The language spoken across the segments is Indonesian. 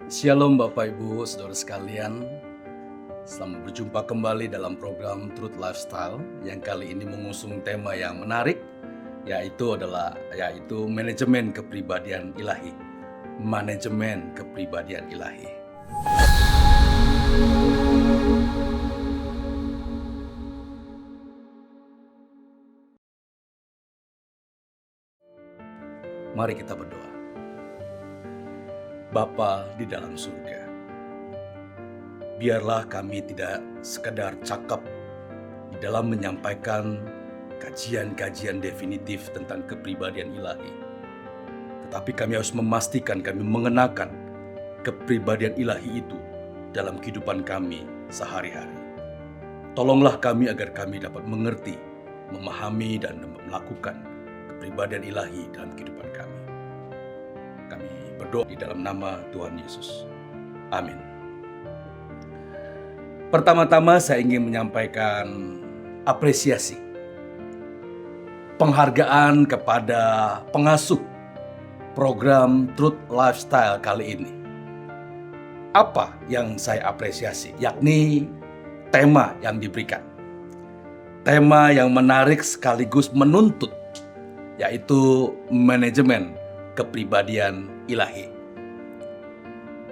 Shalom Bapak Ibu, Saudara sekalian. Selamat berjumpa kembali dalam program Truth Lifestyle yang kali ini mengusung tema yang menarik, yaitu manajemen kepribadian ilahi. Manajemen kepribadian ilahi. Mari kita berdoa. Bapa di dalam surga, biarlah kami tidak sekedar cakap di dalam menyampaikan kajian-kajian definitif tentang kepribadian ilahi, tetapi kami harus memastikan kami mengenakan kepribadian ilahi itu dalam kehidupan kami sehari-hari. Tolonglah kami agar kami dapat mengerti, memahami, dan melakukan kepribadian ilahi dalam kehidupan kami. Kami berdoa di dalam nama Tuhan Yesus. Amin. Pertama-tama saya ingin menyampaikan apresiasi, penghargaan kepada pengasuh program Truth Lifestyle kali ini. Apa yang saya apresiasi? Yakni tema yang diberikan. Tema yang menarik sekaligus menuntut, yaitu manajemen kepribadian ilahi.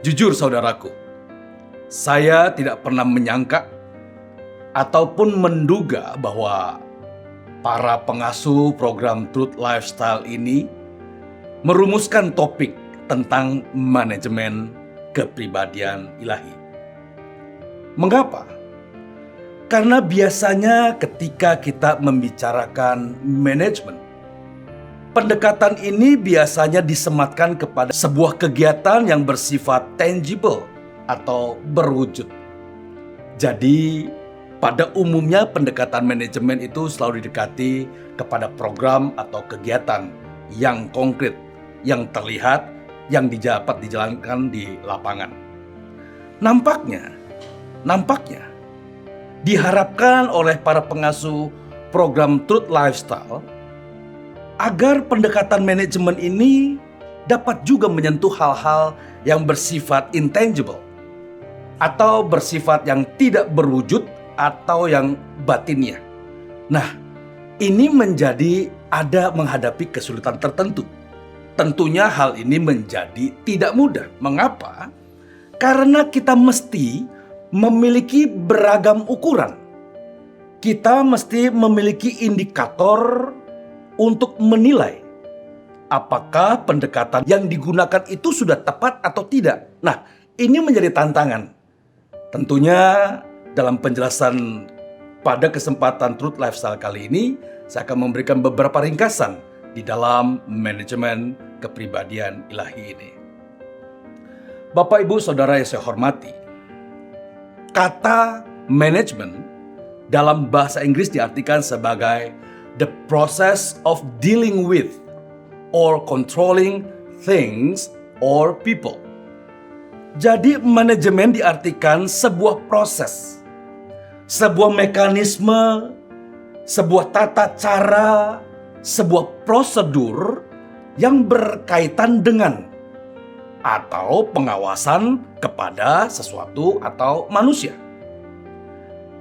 Jujur saudaraku, saya tidak pernah menyangka ataupun menduga bahwa para pengasuh program Truth Lifestyle ini merumuskan topik tentang manajemen kepribadian ilahi. Mengapa? Karena biasanya ketika kita membicarakan manajemen, pendekatan ini biasanya disematkan kepada sebuah kegiatan yang bersifat tangible atau berwujud. Jadi, pada umumnya pendekatan manajemen itu selalu didekati kepada program atau kegiatan yang konkret, yang terlihat, yang dapat dijalankan di lapangan. Nampaknya, diharapkan oleh para pengasuh program Truth Lifestyle agar pendekatan manajemen ini dapat juga menyentuh hal-hal yang bersifat intangible atau bersifat yang tidak berwujud atau yang batinnya. Nah, ini menjadi ada menghadapi kesulitan tertentu. Tentunya hal ini menjadi tidak mudah. Mengapa? Karena kita mesti memiliki beragam ukuran. Kita mesti memiliki indikator untuk menilai apakah pendekatan yang digunakan itu sudah tepat atau tidak. Nah, ini menjadi tantangan. Tentunya dalam penjelasan pada kesempatan Truth Lifestyle kali ini, saya akan memberikan beberapa ringkasan di dalam manajemen kepribadian ilahi ini. Bapak, Ibu, Saudara yang saya hormati, kata manajemen dalam bahasa Inggris diartikan sebagai the process of dealing with or controlling things or people. Jadi manajemen diartikan sebuah proses, sebuah mekanisme, sebuah tata cara, sebuah prosedur yang berkaitan dengan atau pengawasan kepada sesuatu atau manusia.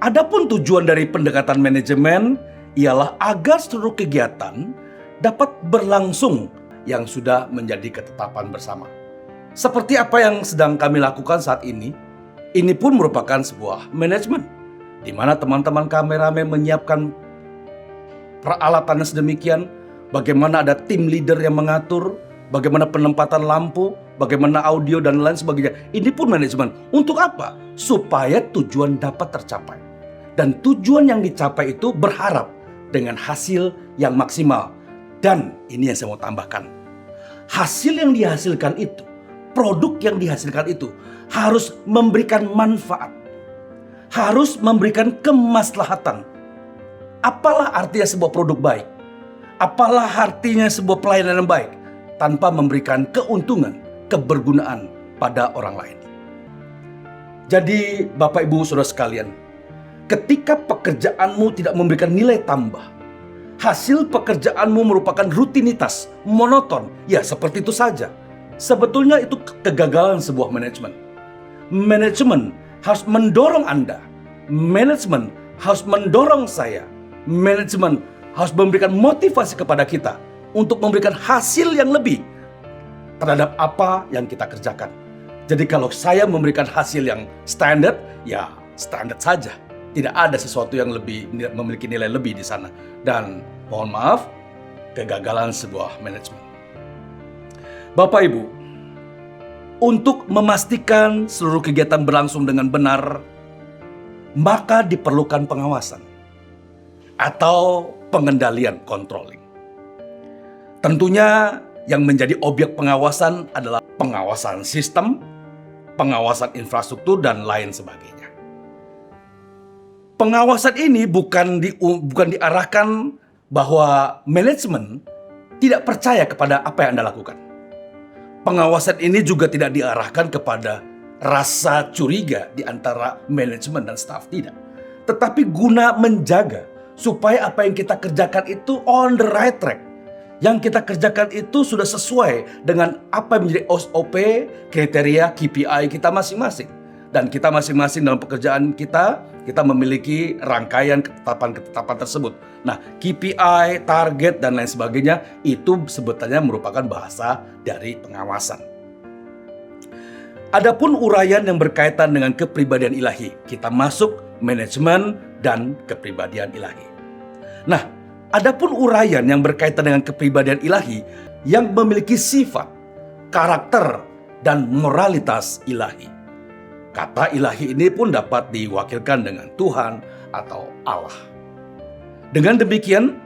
Adapun tujuan dari pendekatan manajemen ialah agar seluruh kegiatan dapat berlangsung yang sudah menjadi ketetapan bersama. Seperti apa yang sedang kami lakukan saat ini pun merupakan sebuah manajemen, di mana teman-teman kameramen menyiapkan peralatannya sedemikian, bagaimana ada tim leader yang mengatur, bagaimana penempatan lampu, bagaimana audio dan lain sebagainya. Ini pun manajemen. Untuk apa? Supaya tujuan dapat tercapai. Dan tujuan yang dicapai itu berharap dengan hasil yang maksimal. Dan ini yang saya mau tambahkan. Hasil yang dihasilkan itu, produk yang dihasilkan itu harus memberikan manfaat. Harus memberikan kemaslahatan. Apalah artinya sebuah produk baik? Apalah artinya sebuah pelayanan yang baik tanpa memberikan keuntungan, kebergunaan pada orang lain? Jadi Bapak, Ibu, Saudara sekalian, ketika pekerjaanmu tidak memberikan nilai tambah, hasil pekerjaanmu merupakan rutinitas, monoton, ya seperti itu saja. Sebetulnya itu kegagalan sebuah manajemen. Manajemen harus mendorong Anda. Manajemen harus mendorong saya. Manajemen harus memberikan motivasi kepada kita untuk memberikan hasil yang lebih terhadap apa yang kita kerjakan. Jadi kalau saya memberikan hasil yang standar, ya standar saja. Tidak ada sesuatu yang lebih memiliki nilai lebih di sana. Dan mohon maaf, kegagalan sebuah manajemen. Bapak Ibu, untuk memastikan seluruh kegiatan berlangsung dengan benar, maka diperlukan pengawasan atau pengendalian, controlling. Tentunya yang menjadi objek pengawasan adalah pengawasan sistem, pengawasan infrastruktur, dan lain sebagainya. Pengawasan ini bukan diarahkan bahwa manajemen tidak percaya kepada apa yang Anda lakukan. Pengawasan ini juga tidak diarahkan kepada rasa curiga di antara manajemen dan staf, tidak. Tetapi guna menjaga supaya apa yang kita kerjakan itu on the right track. Yang kita kerjakan itu sudah sesuai dengan apa yang menjadi SOP, kriteria, KPI kita masing-masing. Dan kita masing-masing dalam pekerjaan kita memiliki rangkaian ketetapan tersebut. Nah, KPI, target, dan lain sebagainya itu sebetulnya merupakan bahasa dari pengawasan. Adapun uraian yang berkaitan dengan kepribadian ilahi, kita masuk manajemen dan kepribadian ilahi. Nah, adapun uraian yang berkaitan dengan kepribadian ilahi yang memiliki sifat, karakter, dan moralitas ilahi. Kata ilahi ini pun dapat diwakilkan dengan Tuhan atau Allah. Dengan demikian,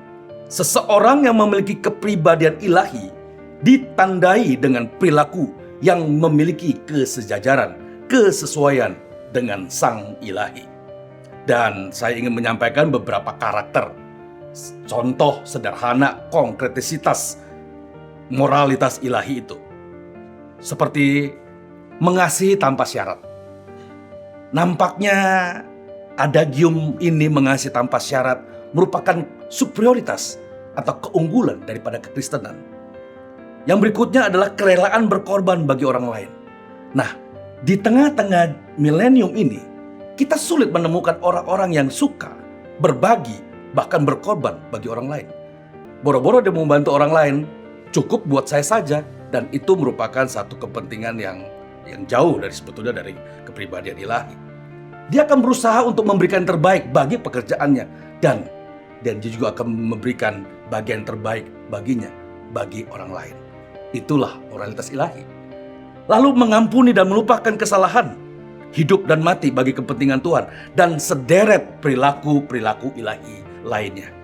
seseorang yang memiliki kepribadian ilahi ditandai dengan perilaku yang memiliki kesejajaran, kesesuaian dengan Sang Ilahi. Dan saya ingin menyampaikan beberapa karakter, contoh sederhana konkretisitas moralitas ilahi itu. Seperti mengasihi tanpa syarat. Nampaknya adagium ini, mengasihi tanpa syarat, merupakan superioritas atau keunggulan daripada kekristenan. Yang berikutnya adalah kerelaan berkorban bagi orang lain. Nah, di tengah-tengah milenium ini, kita sulit menemukan orang-orang yang suka berbagi, bahkan berkorban bagi orang lain. Boro-boro dia membantu orang lain, cukup buat saya saja, dan itu merupakan satu kepentingan yang jauh dari sebetulnya dari kepribadian ilahi. Dia akan berusaha untuk memberikan yang terbaik bagi pekerjaannya, dan dia juga akan memberikan bagian terbaik baginya bagi orang lain. Itulah moralitas ilahi. Lalu mengampuni dan melupakan kesalahan, hidup dan mati bagi kepentingan Tuhan, dan sederet perilaku-perilaku ilahi lainnya.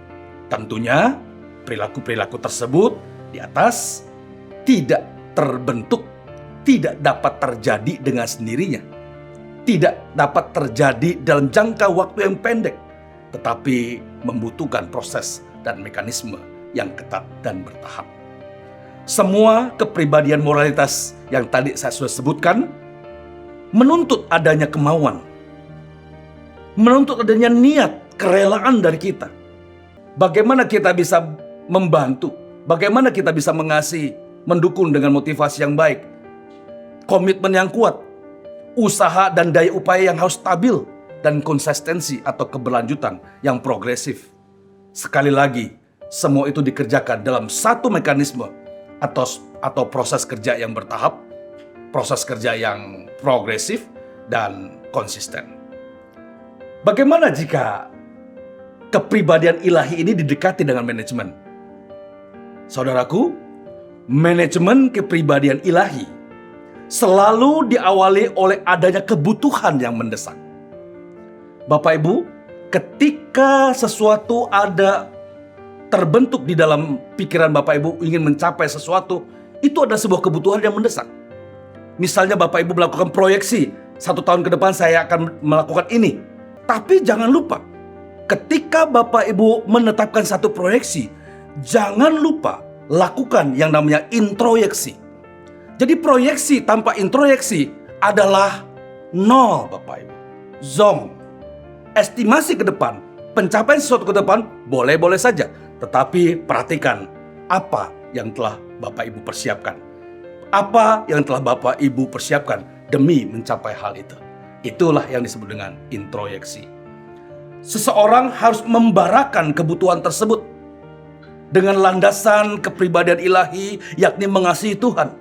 Tentunya perilaku-perilaku tersebut di atas tidak terbentuk, tidak dapat terjadi dengan sendirinya, tidak dapat terjadi dalam jangka waktu yang pendek, tetapi membutuhkan proses dan mekanisme yang ketat dan bertahap. Semua kepribadian moralitas yang tadi saya sudah sebutkan menuntut adanya kemauan, menuntut adanya niat, kerelaan dari kita. Bagaimana kita bisa membantu, bagaimana kita bisa mengasihi, mendukung dengan motivasi yang baik, komitmen yang kuat, usaha dan daya upaya yang harus stabil, dan konsistensi atau keberlanjutan yang progresif. Sekali lagi, semua itu dikerjakan dalam satu mekanisme atau proses kerja yang bertahap, proses kerja yang progresif dan konsisten. Bagaimana jika kepribadian ilahi ini didekati dengan manajemen? Saudaraku, manajemen kepribadian ilahi selalu diawali oleh adanya kebutuhan yang mendesak. Bapak Ibu, ketika sesuatu ada terbentuk di dalam pikiran Bapak Ibu ingin mencapai sesuatu, itu adalah sebuah kebutuhan yang mendesak. Misalnya Bapak Ibu melakukan proyeksi, 1 tahun ke depan saya akan melakukan ini. Tapi jangan lupa, ketika Bapak Ibu menetapkan satu proyeksi, jangan lupa lakukan yang namanya introyeksi. Jadi proyeksi tanpa introyeksi adalah nol, Bapak Ibu. Zong. Estimasi ke depan, pencapaian sesuatu ke depan boleh-boleh saja. Tetapi perhatikan apa yang telah Bapak Ibu persiapkan. Apa yang telah Bapak Ibu persiapkan demi mencapai hal itu? Itulah yang disebut dengan introyeksi. Seseorang harus membarakan kebutuhan tersebut dengan landasan kepribadian ilahi, yakni mengasihi Tuhan.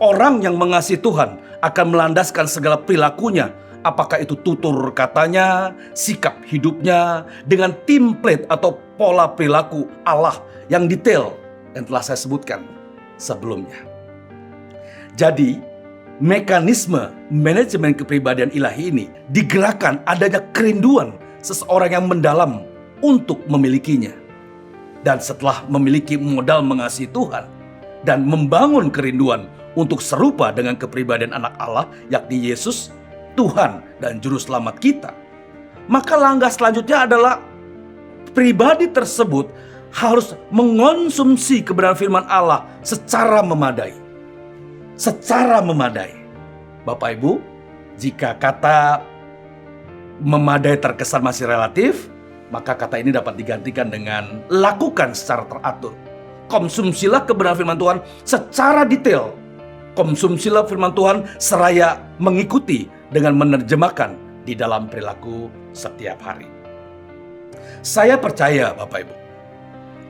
Orang yang mengasihi Tuhan akan melandaskan segala perilakunya, apakah itu tutur katanya, sikap hidupnya, dengan template atau pola perilaku Allah yang detail yang telah saya sebutkan sebelumnya. Jadi, mekanisme manajemen kepribadian ilahi ini digerakkan adanya kerinduan seseorang yang mendalam untuk memilikinya. Dan setelah memiliki modal mengasihi Tuhan dan membangun kerinduan untuk serupa dengan kepribadian anak Allah, yakni Yesus, Tuhan dan Juru Selamat kita, maka langkah selanjutnya adalah pribadi tersebut harus mengonsumsi kebenaran firman Allah secara memadai. Secara memadai. Bapak Ibu, jika kata memadai terkesan masih relatif, maka kata ini dapat digantikan dengan lakukan secara teratur. Konsumsilah kebenaran firman Tuhan secara detail. Konsumsilah firman Tuhan seraya mengikuti dengan menerjemahkan di dalam perilaku setiap hari. Saya percaya Bapak Ibu,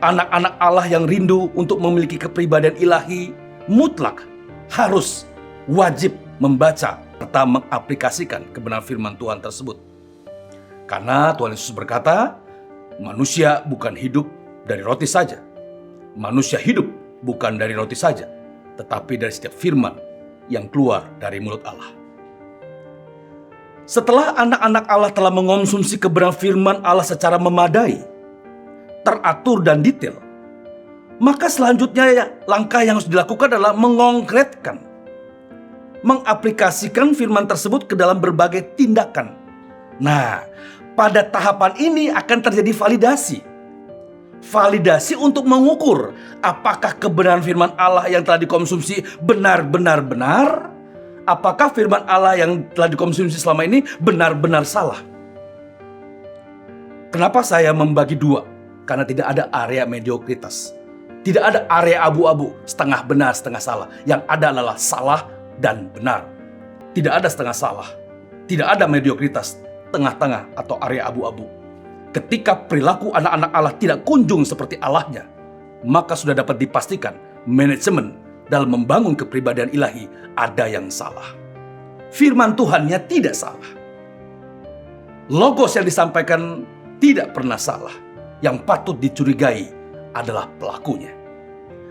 anak-anak Allah yang rindu untuk memiliki kepribadian ilahi mutlak harus wajib membaca serta mengaplikasikan kebenaran firman Tuhan tersebut. Karena Tuhan Yesus berkata, manusia bukan hidup dari roti saja. Manusia hidup bukan dari roti saja, tetapi dari setiap firman yang keluar dari mulut Allah. Setelah anak-anak Allah telah mengonsumsi kebenaran firman Allah secara memadai, teratur dan detail, maka selanjutnya langkah yang harus dilakukan adalah mengongkretkan, mengaplikasikan firman tersebut ke dalam berbagai tindakan. Nah, pada tahapan ini akan terjadi validasi. Validasi untuk mengukur apakah kebenaran firman Allah yang telah dikonsumsi benar-benar benar, apakah firman Allah yang telah dikonsumsi selama ini benar-benar salah. Kenapa saya membagi dua? Karena tidak ada area mediokritas. Tidak ada area abu-abu, setengah benar, setengah salah. Yang ada adalah salah dan benar. Tidak ada setengah salah. Tidak ada mediokritas, tengah-tengah atau area abu-abu. Ketika perilaku anak-anak Allah tidak kunjung seperti Allahnya, maka sudah dapat dipastikan manajemen dalam membangun kepribadian ilahi ada yang salah. Firman Tuhannya tidak salah. Logos yang disampaikan tidak pernah salah. Yang patut dicurigai adalah pelakunya.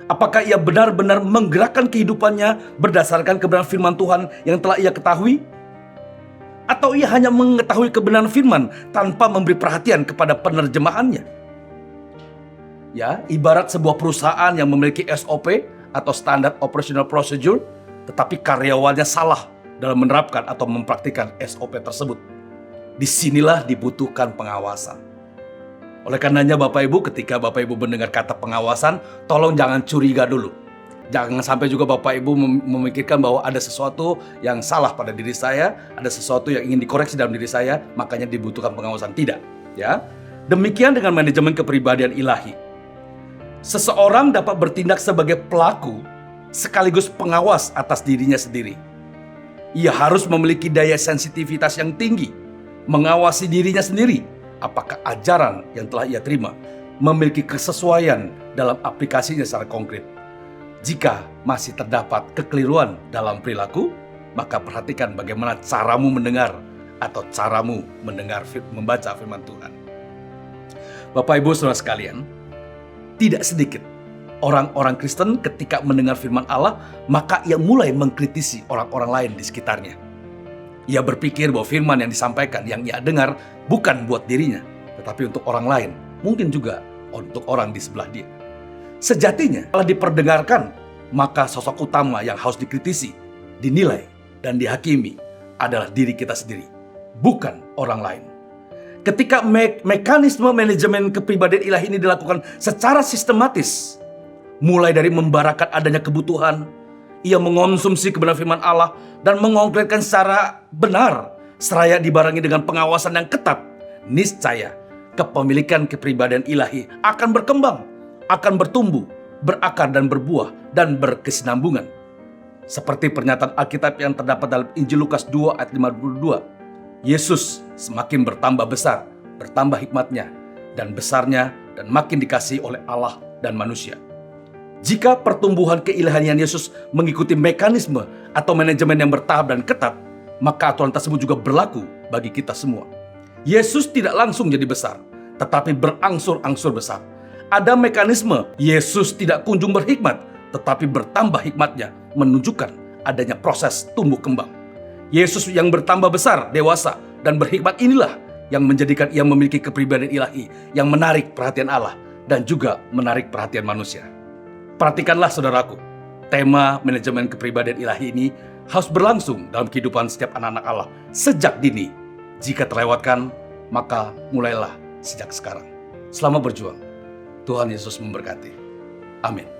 Apakah ia benar-benar menggerakkan kehidupannya berdasarkan kebenaran firman Tuhan yang telah ia ketahui? Atau ia hanya mengetahui kebenaran firman tanpa memberi perhatian kepada penerjemahannya? Ya, ibarat sebuah perusahaan yang memiliki SOP atau Standard Operational Procedure, tetapi karyawannya salah dalam menerapkan atau mempraktikkan SOP tersebut. Disinilah dibutuhkan pengawasan. Oleh karenanya Bapak Ibu, ketika Bapak Ibu mendengar kata pengawasan, tolong jangan curiga dulu. Jangan sampai juga Bapak Ibu memikirkan bahwa ada sesuatu yang salah pada diri saya, ada sesuatu yang ingin dikoreksi dalam diri saya, makanya dibutuhkan pengawasan. Tidak, ya. Demikian dengan manajemen kepribadian ilahi. Seseorang dapat bertindak sebagai pelaku sekaligus pengawas atas dirinya sendiri. Ia harus memiliki daya sensitivitas yang tinggi, mengawasi dirinya sendiri. Apakah ajaran yang telah ia terima memiliki kesesuaian dalam aplikasinya secara konkret. Jika masih terdapat kekeliruan dalam perilaku, maka perhatikan bagaimana caramu mendengar atau caramu membaca firman Tuhan. Bapak Ibu Saudara sekalian, tidak sedikit orang-orang Kristen ketika mendengar firman Allah, maka ia mulai mengkritisi orang-orang lain di sekitarnya. Ia berpikir bahwa firman yang disampaikan, yang ia dengar, bukan buat dirinya, tetapi untuk orang lain, mungkin juga untuk orang di sebelah dia. Sejatinya, kalau diperdengarkan, maka sosok utama yang harus dikritisi, dinilai, dan dihakimi adalah diri kita sendiri, bukan orang lain. Ketika mekanisme manajemen kepribadian ilahi ini dilakukan secara sistematis, mulai dari membarakan adanya kebutuhan, ia mengonsumsi kebenaran firman Allah dan mengongkretkan secara benar, seraya dibarengi dengan pengawasan yang ketat, niscaya kepemilikan kepribadian ilahi akan berkembang, akan bertumbuh, berakar dan berbuah dan berkesinambungan Seperti pernyataan Alkitab yang terdapat dalam Injil Lukas 2 ayat 52, Yesus semakin bertambah besar, bertambah hikmatnya, dan besarnya, dan makin dikasihi oleh Allah dan manusia. Jika pertumbuhan keilahian Yesus mengikuti mekanisme atau manajemen yang bertahap dan ketat, maka aturan tersebut juga berlaku bagi kita semua. Yesus tidak langsung jadi besar, tetapi berangsur-angsur besar. Ada mekanisme, Yesus tidak kunjung berhikmat, tetapi bertambah hikmatnya, menunjukkan adanya proses tumbuh kembang. Yesus yang bertambah besar, dewasa, dan berhikmat inilah yang menjadikan ia memiliki kepribadian ilahi yang menarik perhatian Allah dan juga menarik perhatian manusia. Perhatikanlah saudaraku, tema manajemen kepribadian ilahi ini harus berlangsung dalam kehidupan setiap anak-anak Allah sejak dini. Jika terlewatkan, maka mulailah sejak sekarang. Selamat berjuang. Tuhan Yesus memberkati. Amin.